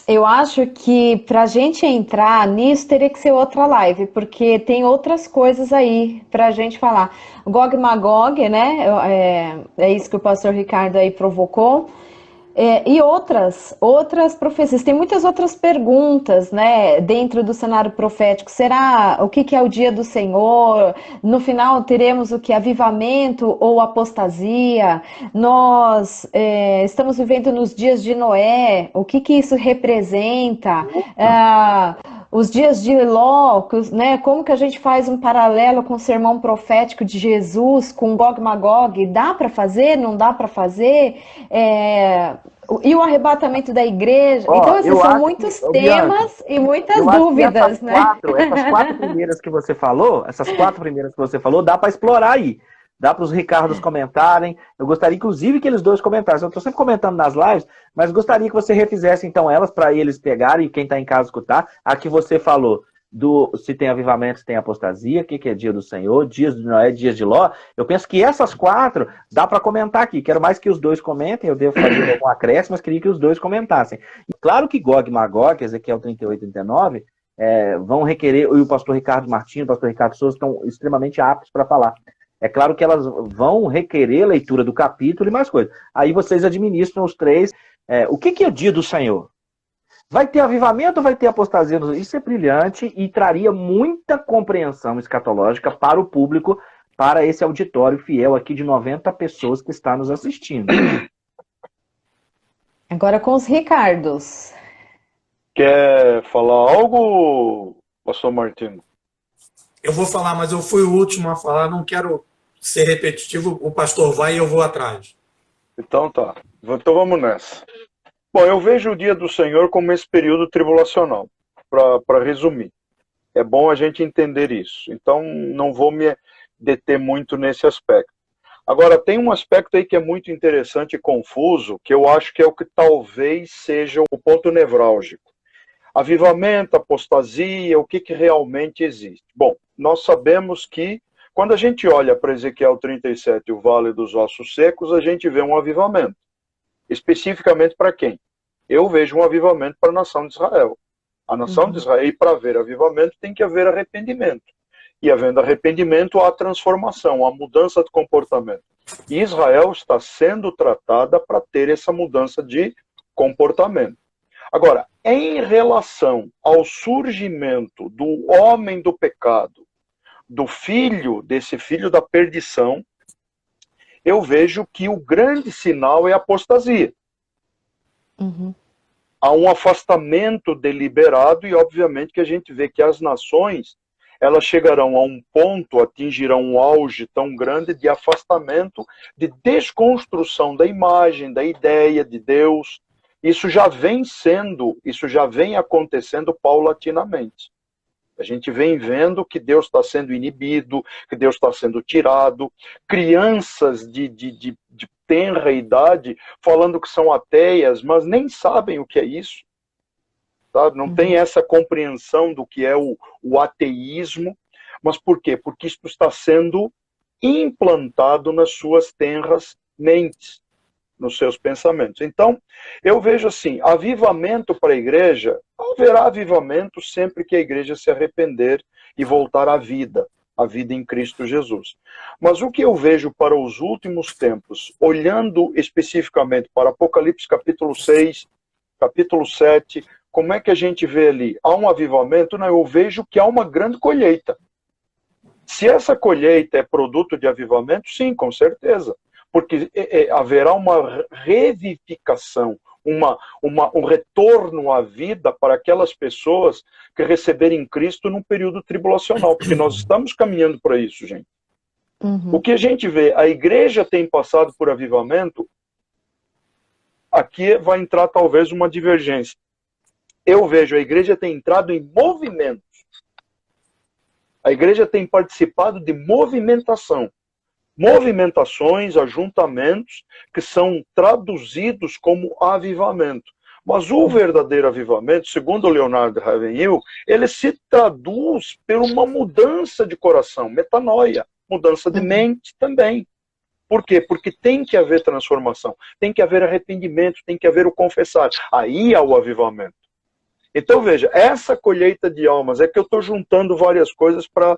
Eu acho que para a gente entrar nisso teria que ser outra live, porque tem outras coisas aí para a gente falar. Gog e Magog, né? É isso que o pastor Ricardo aí provocou. E outras profecias. Tem muitas outras perguntas, né, dentro do cenário profético. Será o que que é o dia do Senhor? No final teremos o que? Avivamento ou apostasia? Nós estamos vivendo nos dias de Noé. O que que isso representa? Opa! Ah, os dias de Ló, né? Como que a gente faz um paralelo com o sermão profético de Jesus, com Gog e Magog? Dá para fazer? Não dá para fazer? E o arrebatamento da igreja? Então, Ó, esses eu são acho que, muitos ô, Bianca, temas e muitas eu acho que dúvidas, né? essas quatro primeiras que você falou, essas quatro primeiras que você falou, dá para explorar aí. Dá para os Ricardos comentarem. Eu gostaria, inclusive, que eles dois comentassem. Eu estou sempre comentando nas lives, mas gostaria que você refizesse, então, elas para eles pegarem e quem está em casa escutar. A que você falou do se tem avivamento, se tem apostasia, o que, que é dia do Senhor, dias de Noé, dias de Ló. Eu penso que essas quatro dá para comentar aqui. Quero mais que os dois comentem. Eu devo fazer algum acréscimo, mas queria que os dois comentassem. E claro que Gog e Magog, Ezequiel 38 e 39, vão requerer, e o pastor Ricardo Martins, o pastor Ricardo Souza estão extremamente aptos para falar. É claro que elas vão requerer leitura do capítulo e mais coisas. Aí vocês administram os três. O que, que é o dia do Senhor? Vai ter avivamento ou vai ter apostasia? Isso é brilhante e traria muita compreensão escatológica para o público, para esse auditório fiel aqui de 90 pessoas que está nos assistindo. Agora com os Ricardos. Quer falar algo, pastor Martino? Eu vou falar, mas eu fui o último a falar, não quero ser repetitivo, o pastor vai e eu vou atrás. Então tá. Então vamos nessa. Bom, eu vejo o dia do Senhor como esse período tribulacional, para resumir. É bom a gente entender isso. Então não vou me deter muito nesse aspecto. Agora, tem um aspecto aí que é muito interessante e confuso, que eu acho que é o que talvez seja o ponto nevrálgico. Avivamento, apostasia, o que, que realmente existe? Bom, nós sabemos que quando a gente olha para Ezequiel 37, o Vale dos Ossos Secos, a gente vê um avivamento. Especificamente para quem? Eu vejo um avivamento para a nação de Israel. A nação de Israel, e para haver avivamento, tem que haver arrependimento. E havendo arrependimento, há transformação, há mudança de comportamento. E Israel está sendo tratada para ter essa mudança de comportamento. Agora, em relação ao surgimento do homem do pecado, desse filho da perdição, eu vejo que o grande sinal é a apostasia. Há um afastamento deliberado e, obviamente, que a gente vê que as nações, elas chegarão a um ponto, atingirão um auge tão grande de afastamento, de desconstrução da imagem, da ideia de Deus. Isso já vem acontecendo paulatinamente. A gente vem vendo que Deus está sendo inibido, que Deus está sendo tirado. Crianças de tenra idade falando que são ateias, mas nem sabem o que é isso. Sabe? Não tem essa compreensão do que é o ateísmo. Mas por quê? Porque isso está sendo implantado nas suas tenras mentes, nos seus pensamentos. Então, eu vejo assim, avivamento para a igreja, haverá avivamento sempre que a igreja se arrepender e voltar à vida em Cristo Jesus. Mas o que eu vejo para os últimos tempos, olhando especificamente para Apocalipse capítulo 6, capítulo 7, como é que a gente vê ali? Há um avivamento? Não, eu vejo que há uma grande colheita. Se essa colheita é produto de avivamento, sim, com certeza. Porque haverá uma revivificação, um retorno à vida para aquelas pessoas que receberem Cristo num período tribulacional, porque nós estamos caminhando para isso, gente. O que a gente vê, a igreja tem passado por avivamento, aqui vai entrar talvez uma divergência. Eu vejo a igreja tem entrado em movimentos. A igreja tem participado de movimentação. Movimentações, ajuntamentos, que são traduzidos como avivamento. Mas o verdadeiro avivamento, segundo Leonardo Ravenhill, ele se traduz por uma mudança de coração, metanoia, mudança de mente também. Por quê? Porque tem que haver transformação, tem que haver arrependimento, tem que haver o confessar. Aí há o avivamento. Então, veja, essa colheita de almas, é que eu estou juntando várias coisas para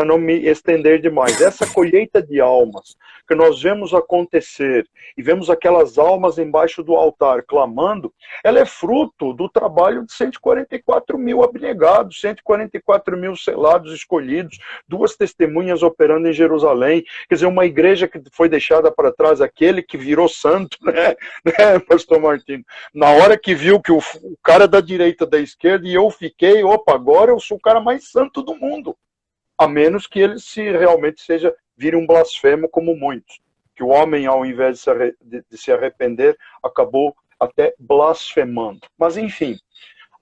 não me estender demais. Essa colheita de almas que nós vemos acontecer e vemos aquelas almas embaixo do altar clamando, ela é fruto do trabalho de 144 mil abnegados, 144 mil selados escolhidos, 2 testemunhas operando em Jerusalém, quer dizer, uma igreja que foi deixada para trás, aquele que virou santo, né, pastor Martino? Na hora que viu que o cara da direita, da esquerda, e eu fiquei, opa, agora eu sou o cara mais santo do mundo. A menos que ele realmente vire um blasfemo como muitos. Que o homem, ao invés de se arrepender, acabou até blasfemando. Mas, enfim,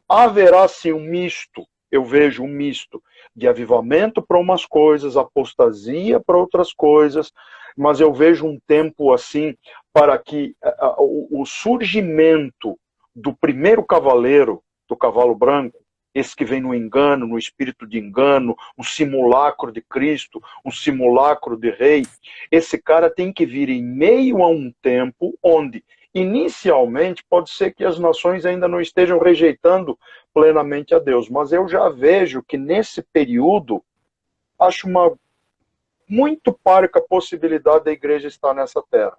haverá sim um misto, eu vejo um misto de avivamento para umas coisas, apostasia para outras coisas, mas eu vejo um tempo assim para que o surgimento do primeiro cavaleiro, do cavalo branco, esse que vem no engano, no espírito de engano, um simulacro de Cristo, um simulacro de rei, esse cara tem que vir em meio a um tempo onde, inicialmente, pode ser que as nações ainda não estejam rejeitando plenamente a Deus, mas eu já vejo que nesse período, acho uma muito parca possibilidade da igreja estar nessa terra.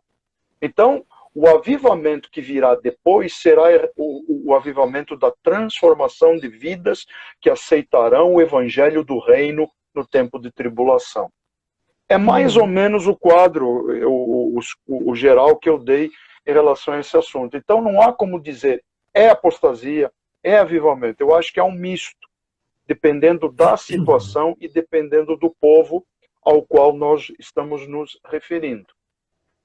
Então, o avivamento que virá depois será o avivamento da transformação de vidas que aceitarão o evangelho do reino no tempo de tribulação. É mais ou menos o quadro, o geral que eu dei em relação a esse assunto. Então não há como dizer é apostasia, é avivamento. Eu acho que é um misto, dependendo da situação e dependendo do povo ao qual nós estamos nos referindo.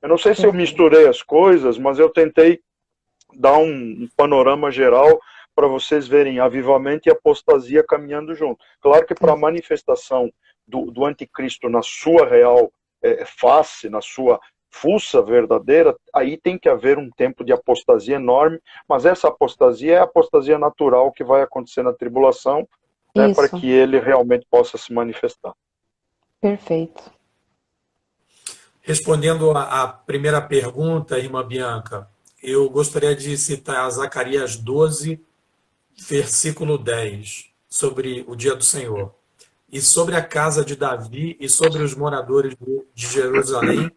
Eu não sei se eu misturei as coisas, mas eu tentei dar um panorama geral para vocês verem avivamento e apostasia caminhando junto. Claro que para a manifestação do anticristo na sua real face, na sua fuça verdadeira, aí tem que haver um tempo de apostasia enorme, mas essa apostasia é a apostasia natural que vai acontecer na tribulação, né, para que ele realmente possa se manifestar. Perfeito. Respondendo à primeira pergunta, irmã Bianca, eu gostaria de citar Zacarias 12, versículo 10, sobre o dia do Senhor. E sobre a casa de Davi e sobre os moradores de Jerusalém,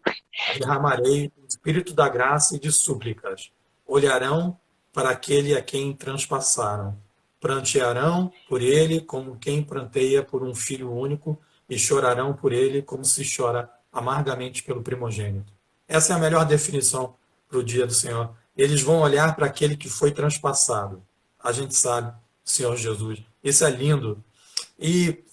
derramarei o espírito da graça e de súplicas. Olharão para aquele a quem transpassaram. Prantearão por ele como quem pranteia por um filho único e chorarão por ele como se chora amargamente pelo primogênito. Essa é a melhor definição para o dia do Senhor. Eles vão olhar para aquele que foi transpassado. A gente sabe, Senhor Jesus. Isso é lindo. E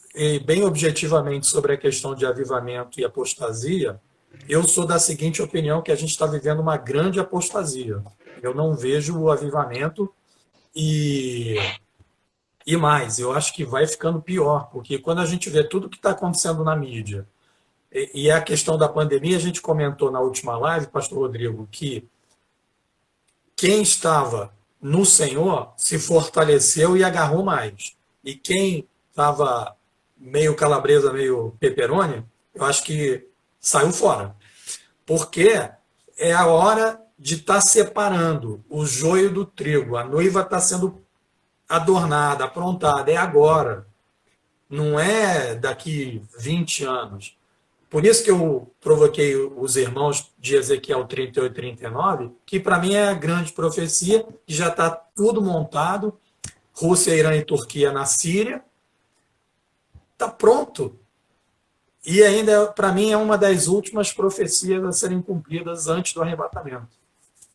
bem objetivamente sobre a questão de avivamento e apostasia, eu sou da seguinte opinião, que a gente está vivendo uma grande apostasia. Eu não vejo o avivamento e mais, eu acho que vai ficando pior, porque quando a gente vê tudo que está acontecendo na mídia, e a questão da pandemia, a gente comentou na última live, pastor Rodrigo, que quem estava no Senhor se fortaleceu e agarrou mais. E quem estava meio calabresa, meio pepperoni, eu acho que saiu fora. Porque é a hora de estar separando o joio do trigo. A noiva está sendo adornada, aprontada, é agora. Não é daqui 20 anos. Por isso que eu provoquei os irmãos de Ezequiel 38 e 39, que para mim é a grande profecia, que já está tudo montado, Rússia, Irã e Turquia na Síria, está pronto. E ainda, para mim, é uma das últimas profecias a serem cumpridas antes do arrebatamento.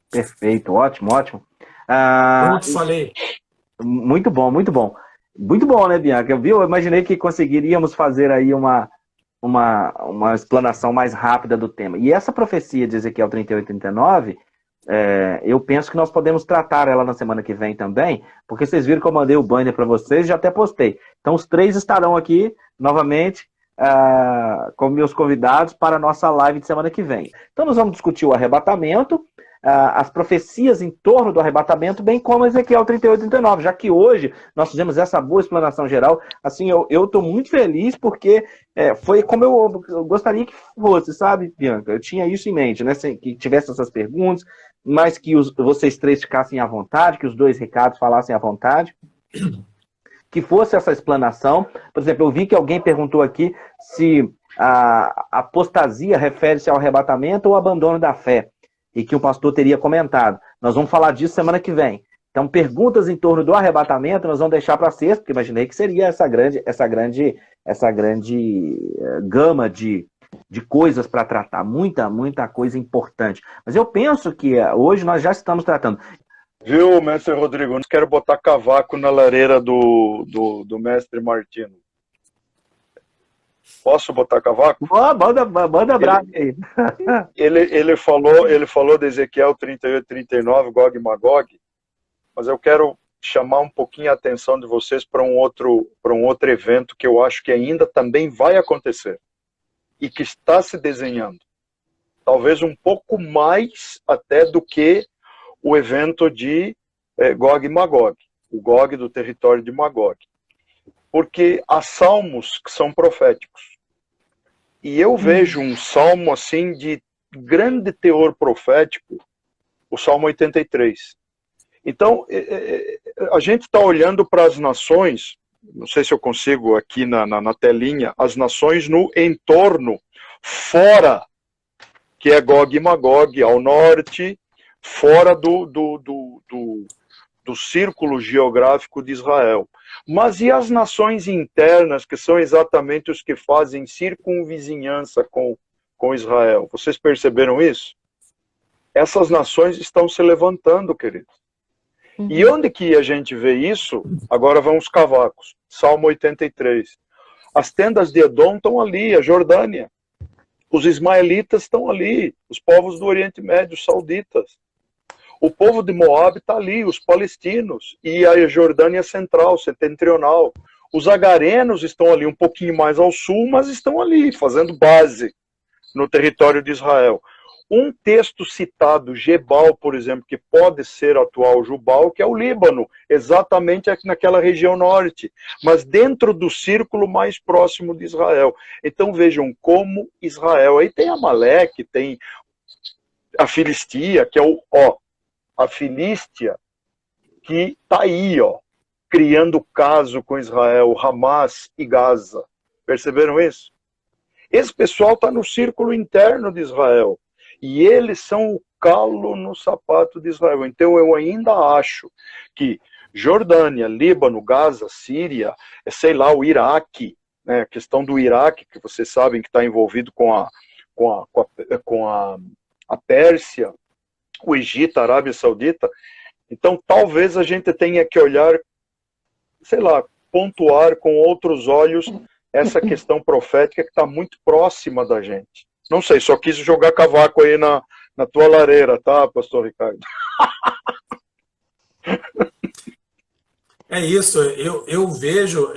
Perfeito, ótimo, ótimo. Pronto, falei. Muito bom, muito bom. Muito bom, né, Bianca? Eu imaginei que conseguiríamos fazer aí uma explanação mais rápida do tema. E essa profecia de Ezequiel 38 e 39, eu penso que nós podemos tratar ela na semana que vem também, porque vocês viram que eu mandei o banner para vocês e já até postei. Então os 3 estarão aqui novamente como meus convidados para a nossa live de semana que vem. Então nós vamos discutir o arrebatamento, as profecias em torno do arrebatamento, bem como Ezequiel 38 e 39, já que hoje nós fizemos essa boa explanação geral. Assim, eu estou muito feliz porque foi como eu gostaria que fosse, sabe, Bianca? Eu tinha isso em mente, né? Que tivesse essas perguntas, mas que vocês 3 ficassem à vontade, que os 2 Ricardos falassem à vontade. que fosse essa explanação. Por exemplo, eu vi que alguém perguntou aqui se a apostasia refere-se ao arrebatamento ou ao abandono da fé, e que o pastor teria comentado. Nós vamos falar disso semana que vem. Então, perguntas em torno do arrebatamento nós vamos deixar para sexta, porque imaginei que seria essa grande gama de coisas para tratar, muita coisa importante. Mas eu penso que hoje nós já estamos tratando. Viu, mestre Rodrigo? Não quero botar cavaco na lareira do mestre Martino. Posso botar cavaco? Manda bravo aí. Ele falou de Ezequiel 38, 39, Gog e Magog, mas eu quero chamar um pouquinho a atenção de vocês para um outro evento que eu acho que ainda também vai acontecer e que está se desenhando. Talvez um pouco mais até do que o evento de Gog e Magog, o Gog do território de Magog. Porque há salmos que são proféticos. E eu vejo um salmo assim de grande teor profético, o Salmo 83. Então, a gente está olhando para as nações, não sei se eu consigo aqui na telinha, as nações no entorno, fora, que é Gog e Magog, ao norte, fora do círculo geográfico de Israel. Mas e as nações internas, que são exatamente os que fazem circunvizinhança com Israel? Vocês perceberam isso? Essas nações estão se levantando, queridos. E onde que a gente vê isso? Agora vão os cavacos. Salmo 83. As tendas de Edom estão ali, a Jordânia. Os ismaelitas estão ali, os povos do Oriente Médio, os sauditas. O povo de Moab está ali, os palestinos, e a Jordânia central, setentrional. Os agarenos estão ali um pouquinho mais ao sul, mas estão ali, fazendo base no território de Israel. Um texto citado, Gebal, por exemplo, que pode ser atual Jubal, que é o Líbano, exatamente aqui naquela região norte, mas dentro do círculo mais próximo de Israel. Então vejam como Israel, aí tem Amaleque, tem a Filistia, que é a Filístia, que está aí, criando caso com Israel, Hamas e Gaza. Perceberam isso? Esse pessoal está no círculo interno de Israel. E eles são o calo no sapato de Israel. Então eu ainda acho que Jordânia, Líbano, Gaza, Síria, sei lá, o Iraque, né, a questão do Iraque, que vocês sabem que está envolvido com a Pérsia, o Egito, a Arábia Saudita. Então talvez a gente tenha que olhar, sei lá, pontuar com outros olhos essa questão profética que está muito próxima da gente. Não sei, só quis jogar cavaco aí na tua lareira, tá, pastor Ricardo? É isso, eu vejo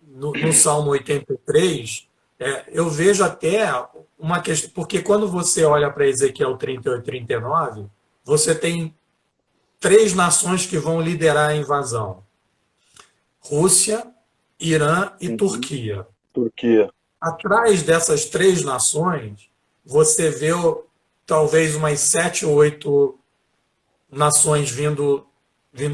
no Salmo 83, eu vejo até uma questão, porque quando você olha para Ezequiel 38, 39, você tem 3 nações que vão liderar a invasão: Rússia, Irã e Turquia. Atrás dessas 3 nações, você vê talvez umas 7 ou 8 nações vindo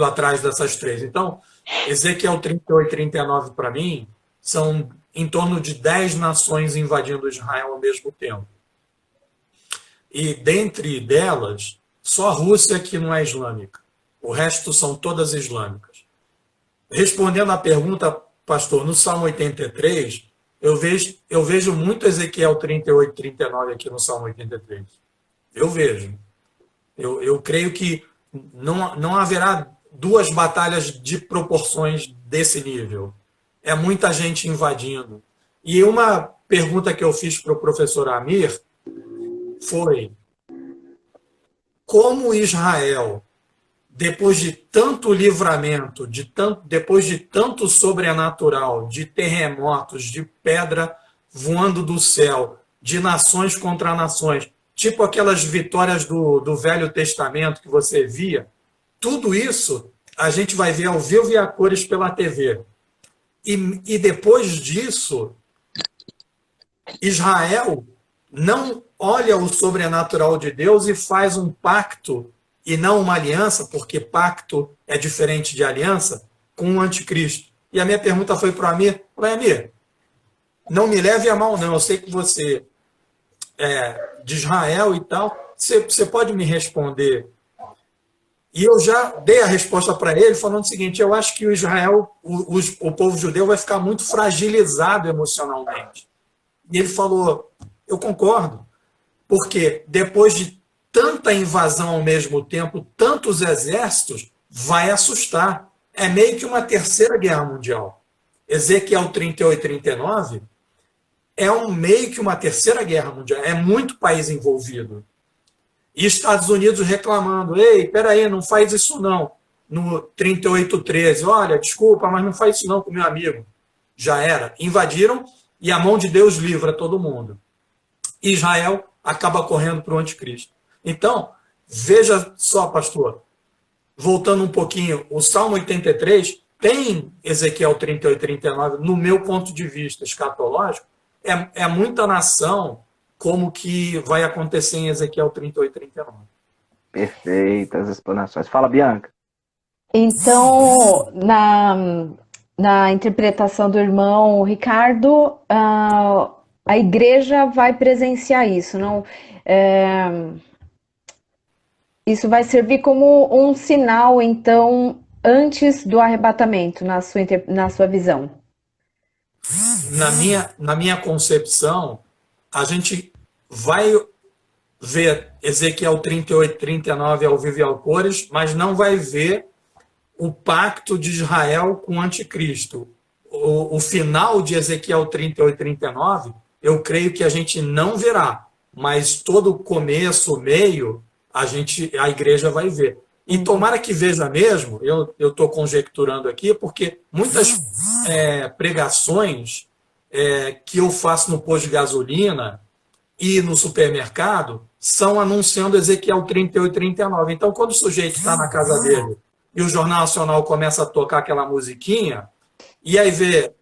atrás dessas 3. Então, Ezequiel 38 e 39, para mim, são em torno de 10 nações invadindo Israel ao mesmo tempo. E dentre delas, só a Rússia que não é islâmica. O resto são todas islâmicas. Respondendo à pergunta, pastor, no Salmo 83... Eu vejo muito Ezequiel 38, 39 aqui no Salmo 83. Eu vejo. Eu creio que não haverá 2 batalhas de proporções desse nível. É muita gente invadindo. E uma pergunta que eu fiz para o professor Amir foi: como Israel, depois de tanto livramento, depois de tanto sobrenatural, de terremotos, de pedra voando do céu, de nações contra nações, tipo aquelas vitórias do Velho Testamento que você via, tudo isso a gente vai ver ao vivo e a cores pela TV. E depois disso, Israel não olha o sobrenatural de Deus e faz um pacto e não uma aliança, porque pacto é diferente de aliança, com o anticristo. E a minha pergunta foi para o Amir, Amir, não me leve a mal não, eu sei que você é de Israel e tal, você pode me responder? E eu já dei a resposta para ele falando o seguinte, eu acho que o Israel, o povo judeu vai ficar muito fragilizado emocionalmente. E ele falou, eu concordo, porque depois de tanta invasão ao mesmo tempo, tantos exércitos, vai assustar. É meio que uma terceira guerra mundial. Ezequiel 38, 39 é meio que uma terceira guerra mundial. É muito país envolvido. E Estados Unidos reclamando, ei, peraí, não faz isso não. No 38, 13, olha, desculpa, mas não faz isso não com meu amigo. Já era. Invadiram e a mão de Deus livra todo mundo. Israel acaba correndo para o anticristo. Então, veja só, pastor, voltando um pouquinho, o Salmo 83 tem Ezequiel 38, 39, no meu ponto de vista escatológico, é muita nação como que vai acontecer em Ezequiel 38, 39. Perfeitas explanações. Fala, Bianca. Então, na interpretação do irmão Ricardo, a igreja vai presenciar isso, não? Isso vai servir como um sinal, então, antes do arrebatamento, na sua visão. Na minha concepção, a gente vai ver Ezequiel 38, 39 ao vivo e ao cores, mas não vai ver o pacto de Israel com o anticristo. O final de Ezequiel 38, 39, eu creio que a gente não verá, mas todo o começo, o meio, a igreja vai ver. E tomara que veja mesmo, eu estou conjecturando aqui, porque muitas pregações que eu faço no posto de gasolina e no supermercado são anunciando Ezequiel 38, 39. Então, quando o sujeito está na casa dele e o Jornal Nacional começa a tocar aquela musiquinha, e aí vê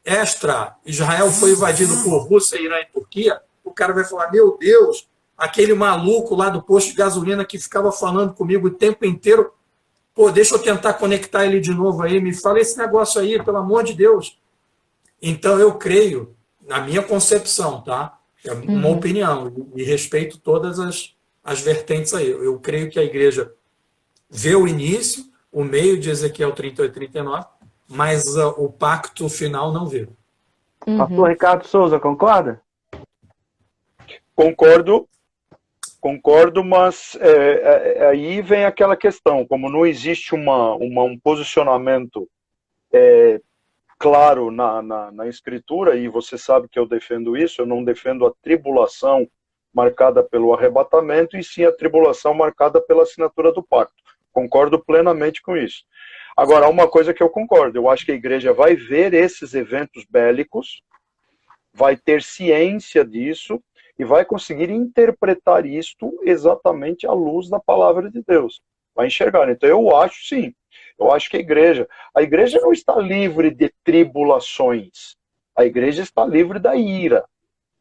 extra, Israel foi invadido por Rússia, Irã e Turquia, o cara vai falar, meu Deus, aquele maluco lá do posto de gasolina que ficava falando comigo o tempo inteiro, pô, deixa eu tentar conectar ele de novo aí, me fala esse negócio aí, pelo amor de Deus. Então, eu creio, na minha concepção, tá? É uma opinião, e respeito todas as vertentes aí. Eu creio que a igreja vê o início, o meio de Ezequiel 38, 39, mas o pacto final não vê. Pastor Ricardo Souza, concorda? Concordo, mas aí vem aquela questão, como não existe um posicionamento claro na Escritura, e você sabe que eu defendo isso, eu não defendo a tribulação marcada pelo arrebatamento, e sim a tribulação marcada pela assinatura do pacto. Concordo plenamente com isso. Agora, há uma coisa que eu concordo, eu acho que a igreja vai ver esses eventos bélicos, vai ter ciência disso, e vai conseguir interpretar isto exatamente à luz da palavra de Deus. Vai enxergar. Então, eu acho, sim, eu acho que a igreja não está livre de tribulações. A igreja está livre da ira.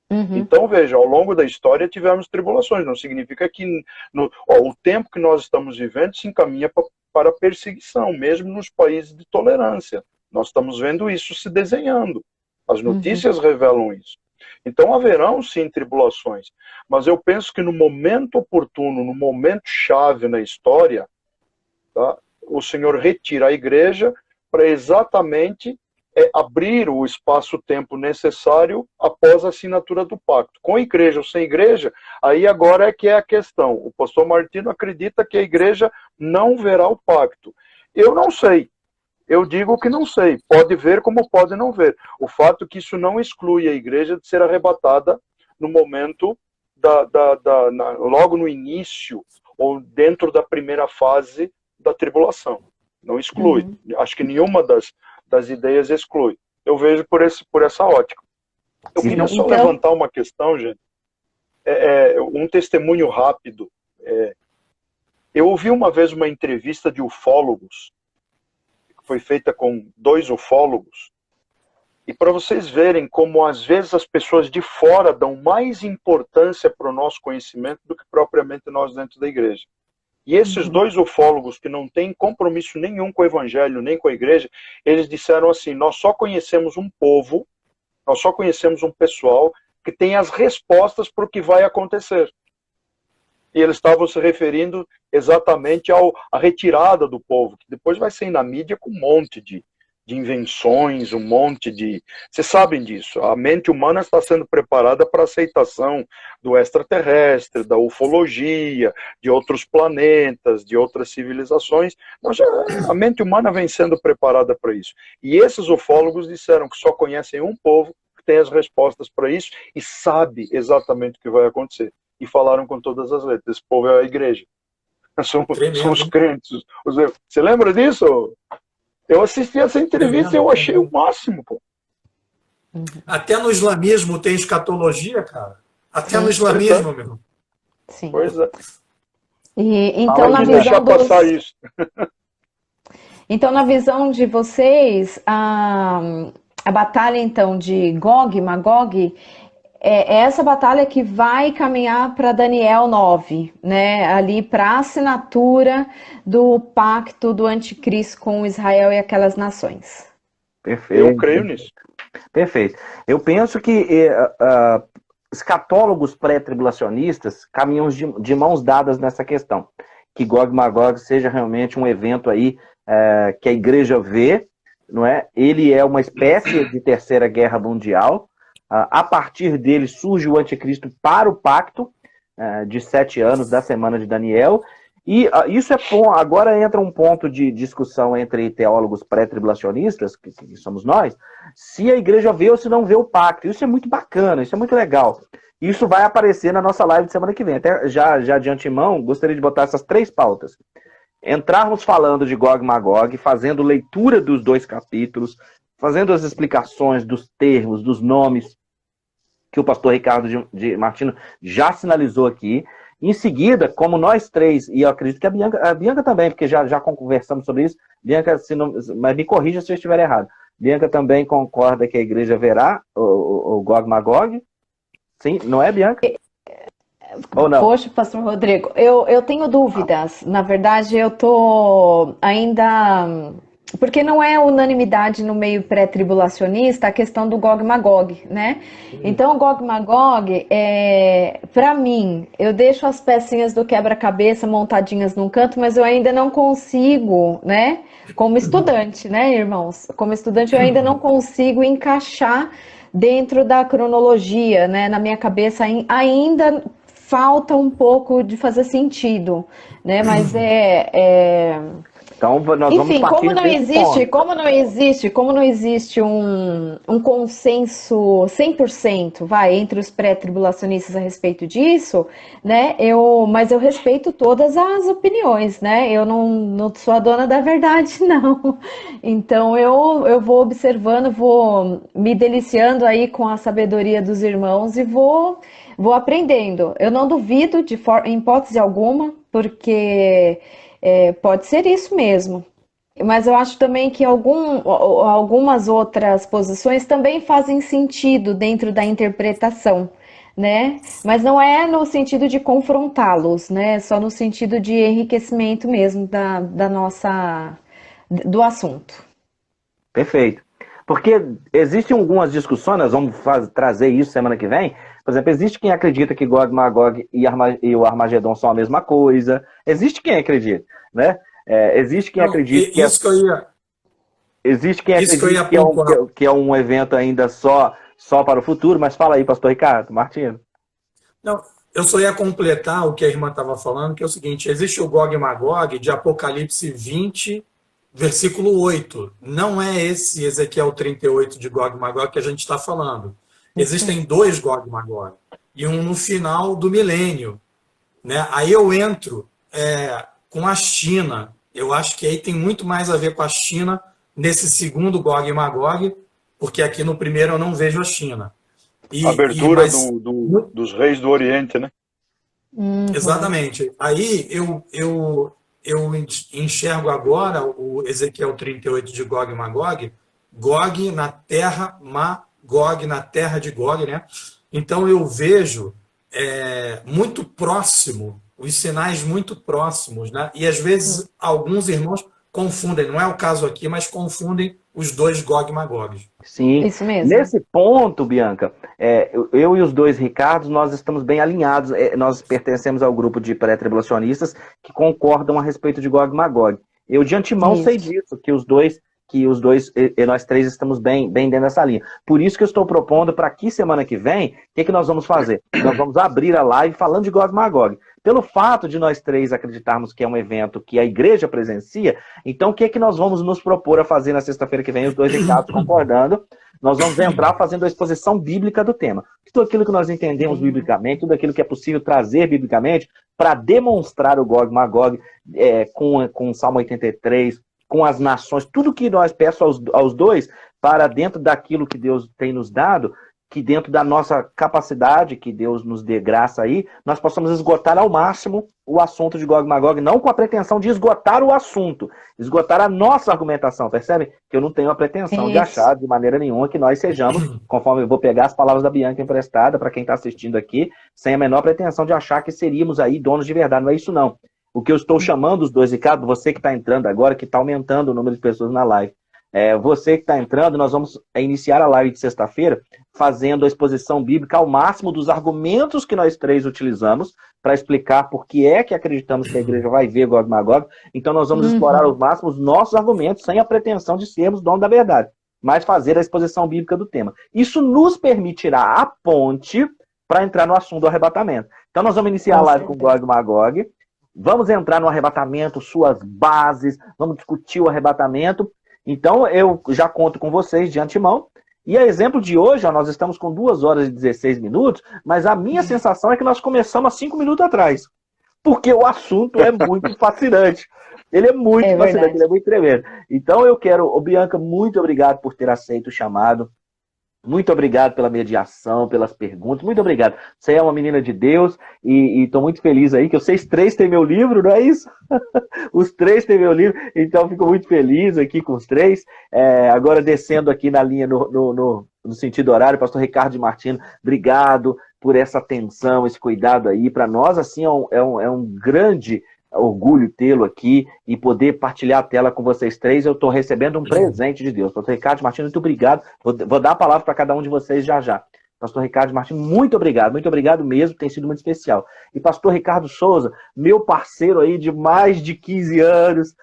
Então, veja, ao longo da história tivemos tribulações. Não significa que o tempo que nós estamos vivendo se encaminha para a perseguição, mesmo nos países de tolerância. Nós estamos vendo isso se desenhando. As notícias revelam isso. Então, haverão, sim, tribulações. Mas eu penso que no momento oportuno, no momento chave na história, tá, o Senhor retira a igreja para exatamente abrir o espaço-tempo necessário após a assinatura do pacto. Com igreja ou sem igreja, aí agora é que é a questão. O pastor Martino acredita que a igreja não verá o pacto. Eu não sei. Eu digo que não sei. Pode ver como pode não ver. O fato é que isso não exclui a igreja de ser arrebatada no momento, logo no início, ou dentro da primeira fase da tribulação. Não exclui. Acho que nenhuma das ideias exclui. Eu vejo por essa ótica. Eu queria só levantar uma questão, gente. Um testemunho rápido. Eu ouvi uma vez uma entrevista de ufólogos, que foi feita com 2 ufólogos, e para vocês verem como às vezes as pessoas de fora dão mais importância para o nosso conhecimento do que propriamente nós dentro da igreja. E esses dois ufólogos que não têm compromisso nenhum com o evangelho, nem com a igreja, eles disseram assim, nós só conhecemos um povo, nós só conhecemos um pessoal que tem as respostas para o que vai acontecer. E eles estavam se referindo exatamente à retirada do povo, que depois vai ser na mídia com um monte de invenções, um monte de... Vocês sabem disso, a mente humana está sendo preparada para a aceitação do extraterrestre, da ufologia, de outros planetas, de outras civilizações. A mente humana vem sendo preparada para isso. E esses ufólogos disseram que só conhecem um povo que tem as respostas para isso e sabe exatamente o que vai acontecer. E falaram com todas as letras. Esse povo é a igreja. São os crentes. Você lembra disso? Eu assisti essa entrevista e eu achei o máximo, pô. Até no islamismo tem escatologia, cara. Até no islamismo, meu. Sim. Pois é. E, então, na visão passar isso. Então, na visão de vocês, a batalha, então, de Gog e Magog é essa batalha que vai caminhar para Daniel 9, né? Ali para a assinatura do pacto do anticristo com Israel e aquelas nações. Perfeito. Eu creio nisso. Perfeito. Eu penso que escatólogos pré-tribulacionistas caminham de mãos dadas nessa questão. Que Gog e Magog seja realmente um evento aí que a igreja vê, não é? Ele é uma espécie de terceira guerra mundial. A partir dele surge o anticristo para o pacto de 7 anos da semana de Daniel. E isso é bom. Agora entra um ponto de discussão entre teólogos pré-tribulacionistas, que somos nós, se a igreja vê ou se não vê o pacto. Isso é muito bacana, isso é muito legal. Isso vai aparecer na nossa live de semana que vem. Até já de antemão, gostaria de botar essas 3 pautas. Entrarmos falando de Gog e Magog, fazendo leitura dos 2 capítulos, fazendo as explicações dos termos, dos nomes, que o pastor Ricardo de Martino já sinalizou aqui. Em seguida, como nós 3, e eu acredito que a Bianca também, porque já conversamos sobre isso, Bianca, mas me corrija se eu estiver errado. Bianca também concorda que a igreja verá o Gog Magog? Sim, não é, Bianca? Ou não? Poxa, pastor Rodrigo, eu tenho dúvidas. Na verdade, eu tô ainda... Porque não é unanimidade no meio pré-tribulacionista a questão do Gog e Magog, né? Então, o Gog e Magog, para mim, eu deixo as pecinhas do quebra-cabeça montadinhas num canto, mas eu ainda não consigo, né? Como estudante, né, irmãos? Como estudante, eu ainda não consigo encaixar dentro da cronologia, né? Na minha cabeça ainda falta um pouco de fazer sentido, né? Mas Então, nós vamos enfim, partir como não existe um consenso 100%, entre os pré-tribulacionistas a respeito disso, né? Mas eu respeito todas as opiniões, né? Eu não sou a dona da verdade, não. Então eu vou observando, vou me deliciando aí com a sabedoria dos irmãos e vou aprendendo. Eu não duvido em hipótese alguma, porque pode ser isso mesmo. Mas eu acho também que algumas outras posições também fazem sentido dentro da interpretação, né? Mas não é no sentido de confrontá-los, né? Só no sentido de enriquecimento mesmo do assunto. Perfeito. Porque existem algumas discussões, nós vamos trazer isso semana que vem. Por exemplo, existe quem acredita que Gog, Magog e o Armagedon são a mesma coisa. Existe quem acredita, né? Existe quem acredita que existe quem acredita que é um evento ainda só para o futuro. Mas fala aí, pastor Ricardo, Martino. Não, eu só ia completar o que a irmã estava falando, que é o seguinte: existe o Gog e Magog de Apocalipse 20, versículo 8. Não é esse Ezequiel 38 de Gog e Magog que a gente está falando. Existem 2 Gog e Magog. E um no final do milênio, né? Aí eu entro com a China. Eu acho que aí tem muito mais a ver com a China nesse segundo Gog e Magog, porque aqui no primeiro eu não vejo a China. Abertura dos reis do Oriente, né? Exatamente. Aí eu enxergo agora o Ezequiel 38 de Gog e Magog, Gog na terra, Magog na terra de Gog, né? Então eu vejo muito próximo os sinais muito próximos, né? E às vezes alguns irmãos confundem, não é o caso aqui, mas confundem os dois Gog e Magog. Sim, Isso mesmo. nesse ponto, Bianca, eu e os dois Ricardos, nós estamos bem alinhados, nós pertencemos ao grupo de pré-tribulacionistas que concordam a respeito de Gog e Magog. Eu de antemão sei disso, que nós três estamos bem dentro dessa linha. Por isso que eu estou propondo para que semana que vem, o que nós vamos fazer? Nós vamos abrir a live falando de Gog e Magog. Pelo fato de nós três acreditarmos que é um evento que a igreja presencia, então o que nós vamos nos propor a fazer na sexta-feira que vem, os dois Ricardos concordando, nós vamos entrar fazendo a exposição bíblica do tema. Tudo aquilo que nós entendemos biblicamente, tudo aquilo que é possível trazer biblicamente para demonstrar o Gog e Magog com o Salmo 83, com as nações, tudo que nós peço aos dois, para dentro daquilo que Deus tem nos dado, que dentro da nossa capacidade, que Deus nos dê graça aí, nós possamos esgotar ao máximo o assunto de Gog e Magog, não com a pretensão de esgotar o assunto, esgotar a nossa argumentação, percebe? Que eu não tenho a pretensão de achar de maneira nenhuma que nós sejamos, conforme eu vou pegar as palavras da Bianca emprestada para quem está assistindo aqui, sem a menor pretensão de achar que seríamos aí donos de verdade, não é isso não. O que eu estou chamando os dois, Ricardo, você que está entrando agora, que está aumentando o número de pessoas na live, você que está entrando, nós vamos iniciar a live de sexta-feira fazendo a exposição bíblica ao máximo dos argumentos que nós três utilizamos para explicar por que é que acreditamos que a igreja vai ver Gog e Magog. Então nós vamos explorar ao máximo os nossos argumentos sem a pretensão de sermos donos da verdade, mas fazer a exposição bíblica do tema. Isso nos permitirá a ponte para entrar no assunto do arrebatamento. Então nós vamos iniciar a live com Gog e Magog, vamos entrar no arrebatamento, suas bases, vamos discutir o arrebatamento. Então, eu já conto com vocês de antemão. E a exemplo de hoje, nós estamos com 2 horas e 16 minutos, mas a minha sensação é que nós começamos há 5 minutos atrás. Porque o assunto é muito fascinante. Ele é muito fascinante, verdade. Ele é muito tremendo. Então, eu quero, Bianca, muito obrigado por ter aceito o chamado. Muito obrigado pela mediação, pelas perguntas. Muito obrigado. Você é uma menina de Deus e estou muito feliz aí que vocês três têm meu livro, não é isso? Os três têm meu livro, então fico muito feliz aqui com os três. Agora descendo aqui na linha no sentido horário, pastor Ricardo de Martino, obrigado por essa atenção, esse cuidado aí. Para nós, assim, é um grande orgulho tê-lo aqui e poder partilhar a tela com vocês três. Eu estou recebendo um presente de Deus. Pastor Ricardo Martins, muito obrigado. Vou dar a palavra para cada um de vocês já. Pastor Ricardo Martins, muito obrigado mesmo, tem sido muito especial. E Pastor Ricardo Souza, meu parceiro aí de mais de 15 anos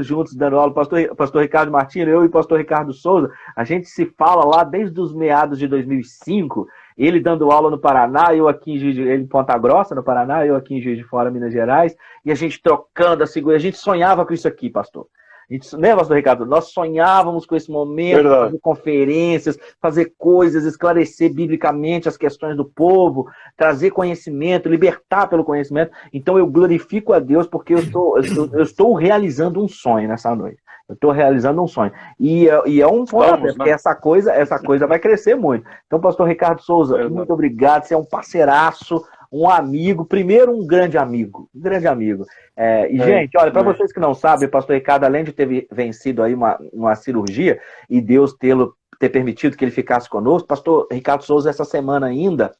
juntos dando aula. Pastor Ricardo Martins, eu e Pastor Ricardo Souza, a gente se fala lá desde os meados de 2005, ele dando aula no Paraná, eu aqui ele em Ponta Grossa, no Paraná, eu aqui em Juiz de Fora, Minas Gerais, e a gente trocando a gente sonhava com isso aqui, pastor. Né, pastor Ricardo? Nós sonhávamos com esse momento, fazer conferências, fazer coisas, esclarecer biblicamente as questões do povo, trazer conhecimento, libertar pelo conhecimento. Então eu glorifico a Deus porque eu estou realizando um sonho nessa noite. Eu estou realizando um sonho. E é um ponto, porque essa coisa vai crescer muito. Então, pastor Ricardo Souza, muito obrigado. Você é um parceiraço, um amigo, primeiro um grande amigo. Gente, olha, para vocês que não sabem, o pastor Ricardo, além de ter vencido aí uma cirurgia e Deus ter permitido que ele ficasse conosco, pastor Ricardo Souza, essa semana ainda,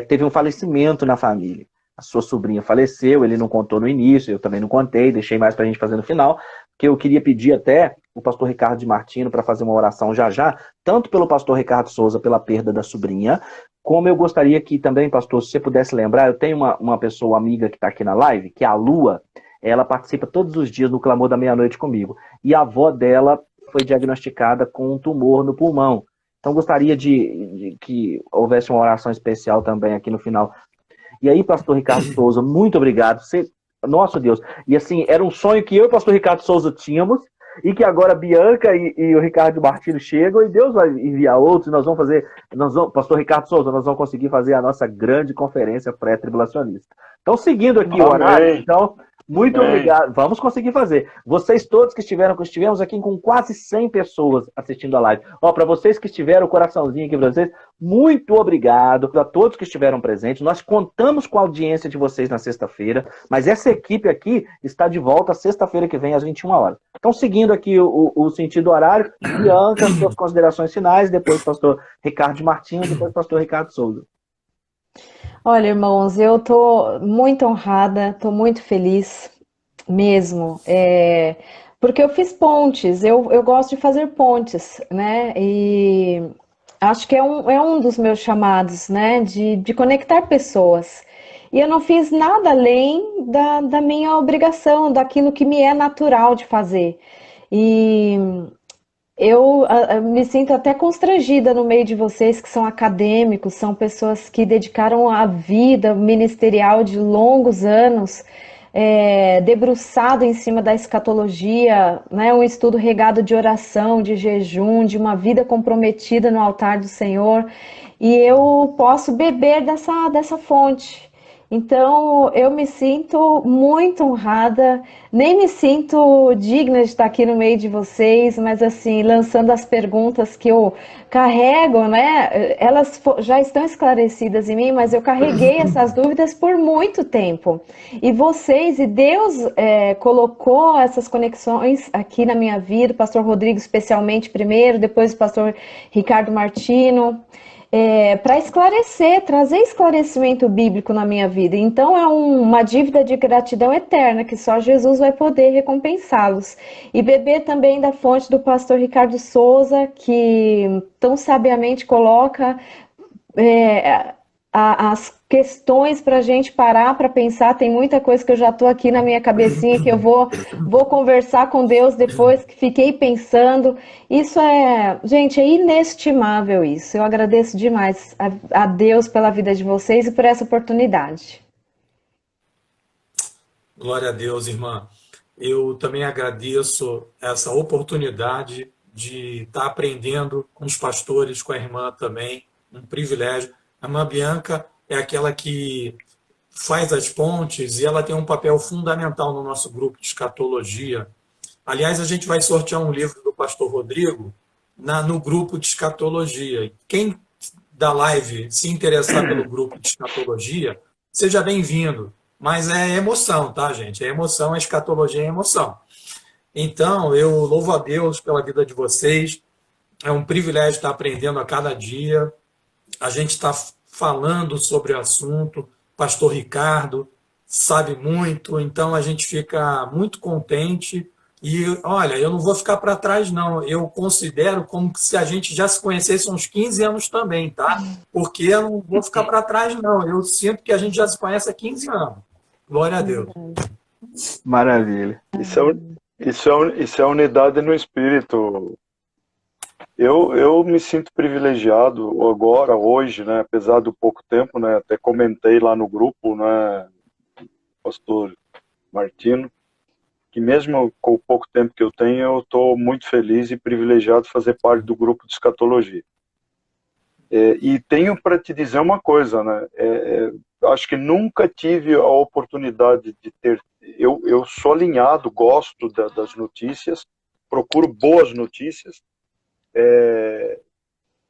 teve um falecimento na família. A sua sobrinha faleceu, ele não contou no início, eu também não contei, deixei mais para a gente fazer no final, porque eu queria pedir até o pastor Ricardo de Martino para fazer uma oração já, tanto pelo pastor Ricardo Souza pela perda da sobrinha, como eu gostaria que também, pastor, se você pudesse lembrar, eu tenho uma pessoa amiga que está aqui na live, que é a Lua, ela participa todos os dias no Clamor da Meia-Noite comigo, e a avó dela foi diagnosticada com um tumor no pulmão. Então gostaria de que houvesse uma oração especial também aqui no final. E aí, pastor Ricardo Souza, muito obrigado. Nosso Deus. E assim, era um sonho que eu e o pastor Ricardo Souza tínhamos, e que agora a Bianca e o Ricardo Martino chegam, e Deus vai enviar outros, pastor Ricardo Souza, nós vamos conseguir fazer a nossa grande conferência pré-tribulacionista. Então, seguindo aqui o horário, então, muito obrigado. Vamos conseguir fazer. Vocês todos que estivemos aqui com quase 100 pessoas assistindo a live. Para vocês que estiveram, o coraçãozinho aqui para vocês, muito obrigado a todos que estiveram presentes. Nós contamos com a audiência de vocês na sexta-feira, mas essa equipe aqui está de volta sexta-feira que vem às 21 horas. Então, seguindo aqui o sentido horário, Bianca, suas considerações finais, depois pastor Ricardo Martins, depois pastor Ricardo Souza. Olha, irmãos, eu tô muito honrada, tô muito feliz mesmo, porque eu fiz pontes, eu gosto de fazer pontes, né? E acho que é um dos meus chamados, né? De conectar pessoas. E eu não fiz nada além da minha obrigação, daquilo que me é natural de fazer. E me sinto até constrangida no meio de vocês que são acadêmicos, são pessoas que dedicaram a vida ministerial de longos anos, debruçado em cima da escatologia, né, um estudo regado de oração, de jejum, de uma vida comprometida no altar do Senhor, e eu posso beber dessa fonte. Então, eu me sinto muito honrada, nem me sinto digna de estar aqui no meio de vocês, mas assim, lançando as perguntas que eu carrego, né? Elas já estão esclarecidas em mim, mas eu carreguei essas dúvidas por muito tempo. E vocês, e Deus colocou essas conexões aqui na minha vida, o pastor Rodrigo especialmente primeiro, depois o pastor Ricardo Martino, para esclarecer, trazer esclarecimento bíblico na minha vida. Então é uma dívida de gratidão eterna que só Jesus vai poder recompensá-los. E beber também da fonte do pastor Ricardo Souza, que tão sabiamente coloca as questões para a gente parar para pensar. Tem muita coisa que eu já estou aqui na minha cabecinha que eu vou conversar com Deus depois, que fiquei pensando. Isso gente, é inestimável isso. Eu agradeço demais a Deus pela vida de vocês e por essa oportunidade. Glória a Deus, irmã. Eu também agradeço essa oportunidade de estar aprendendo com os pastores, com a irmã também, um privilégio. A irmã Bianca é aquela que faz as pontes e ela tem um papel fundamental no nosso grupo de escatologia. Aliás, a gente vai sortear um livro do pastor Rodrigo no grupo de escatologia. Quem da live se interessar pelo grupo de escatologia, seja bem-vindo. Mas é emoção, tá, gente? É emoção, a escatologia é emoção. Então, eu louvo a Deus pela vida de vocês. É um privilégio estar aprendendo a cada dia. A gente está falando sobre o assunto. Pastor Ricardo sabe muito, então a gente fica muito contente. E, olha, eu não vou ficar para trás, não. Eu considero como se a gente já se conhecesse há uns 15 anos também, tá? Porque eu não vou ficar para trás, não. Eu sinto que a gente já se conhece há 15 anos. Glória a Deus. Maravilha. Isso é unidade no espírito. Eu me sinto privilegiado agora, hoje, né, apesar do pouco tempo, né, até comentei lá no grupo, né, pastor Martino, que mesmo com o pouco tempo que eu tenho, eu estou muito feliz e privilegiado de fazer parte do grupo de escatologia. E tenho para te dizer uma coisa, né, acho que nunca tive a oportunidade de ter... Eu sou alinhado, gosto das notícias, procuro boas notícias,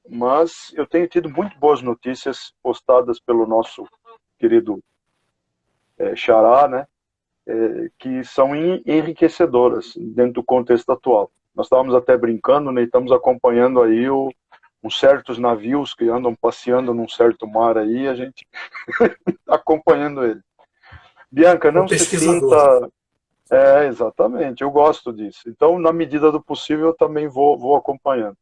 mas eu tenho tido muito boas notícias postadas pelo nosso querido Xará, né, que são enriquecedoras dentro do contexto atual. Nós estávamos até brincando, né, e estamos acompanhando aí uns certos navios que andam passeando num certo mar aí, a gente acompanhando ele. Bianca, não se sinta... exatamente, eu gosto disso. Então, na medida do possível, eu também vou acompanhando.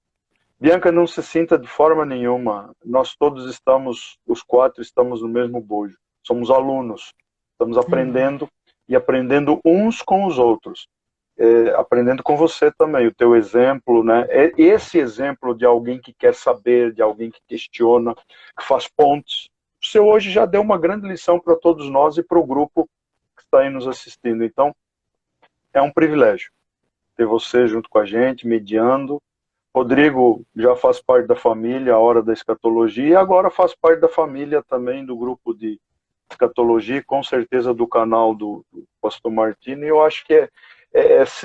Bianca, não se sinta de forma nenhuma. Nós todos estamos, os quatro estamos no mesmo bojo. Somos alunos. Estamos aprendendo e aprendendo uns com os outros. Aprendendo com você também, o teu exemplo, né? Esse exemplo de alguém que quer saber, de alguém que questiona, que faz pontes. O seu hoje já deu uma grande lição para todos nós e para o grupo que está aí nos assistindo. Então, é um privilégio ter você junto com a gente, mediando. Rodrigo já faz parte da família, a Hora da Escatologia, e agora faz parte da família também do grupo de escatologia, com certeza do canal do pastor Martino. E eu acho que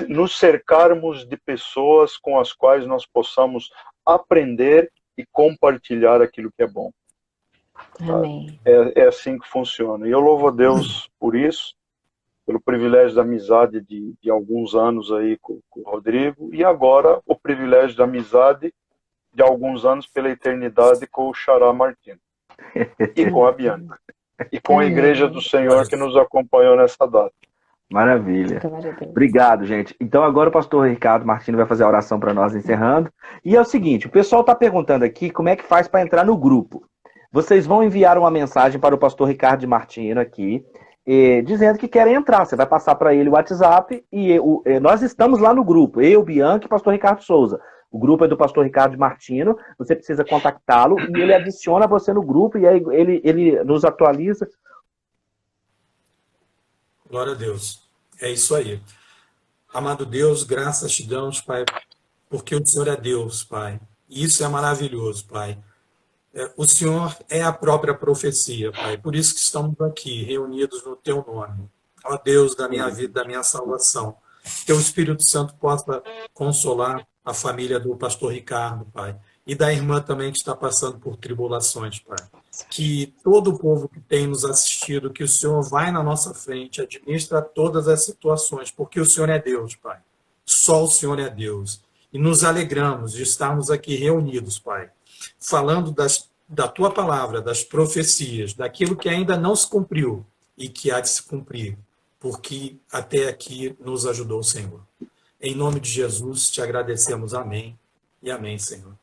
nos cercarmos de pessoas com as quais nós possamos aprender e compartilhar aquilo que é bom. Amém. É assim que funciona. E eu louvo a Deus por isso, pelo privilégio da amizade de alguns anos aí com o Rodrigo, e agora o privilégio da amizade de alguns anos pela eternidade com o Xará Martino e com a Bianca. e com a Igreja do Senhor que nos acompanhou nessa data. Maravilha. Glória a Deus. Obrigado, gente. Então agora o pastor Ricardo Martino vai fazer a oração para nós encerrando. E é o seguinte, o pessoal está perguntando aqui como é que faz para entrar no grupo. Vocês vão enviar uma mensagem para o pastor Ricardo Martino aqui, dizendo que querem entrar. Você vai passar para ele o WhatsApp e nós estamos lá no grupo. Eu, Bianca e pastor Ricardo Souza. O grupo é do pastor Ricardo Martino. Você precisa contactá-lo e ele adiciona você no grupo e aí ele nos atualiza. Glória a Deus. É isso aí. Amado Deus, graças te damos, Pai, porque o Senhor é Deus, Pai. E isso é maravilhoso, Pai. O Senhor é a própria profecia, Pai. Por isso que estamos aqui, reunidos no Teu nome. Ó Deus da minha vida, da minha salvação. Que o Espírito Santo possa consolar a família do pastor Ricardo, Pai. E da irmã também que está passando por tribulações, Pai. Que todo o povo que tem nos assistido, que o Senhor vai na nossa frente, administra todas as situações, porque o Senhor é Deus, Pai. Só o Senhor é Deus. E nos alegramos de estarmos aqui reunidos, Pai, falando da Tua palavra, das profecias, daquilo que ainda não se cumpriu e que há de se cumprir, porque até aqui nos ajudou o Senhor. Em nome de Jesus, te agradecemos. Amém e amém, Senhor.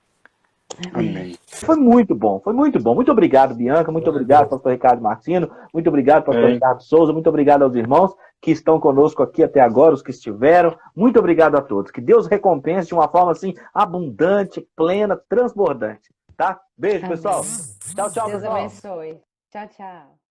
Amém. Foi muito bom, foi muito bom. Muito obrigado, Bianca. Muito obrigado, pastor Ricardo Martino. Muito obrigado, pastor Ricardo Souza. Muito obrigado aos irmãos que estão conosco aqui até agora, os que estiveram. Muito obrigado a todos. Que Deus recompense de uma forma assim abundante, plena, transbordante. Tá? Beijo, Amém. pessoal. Tchau, tchau, Deus pessoal. abençoe. Tchau, tchau.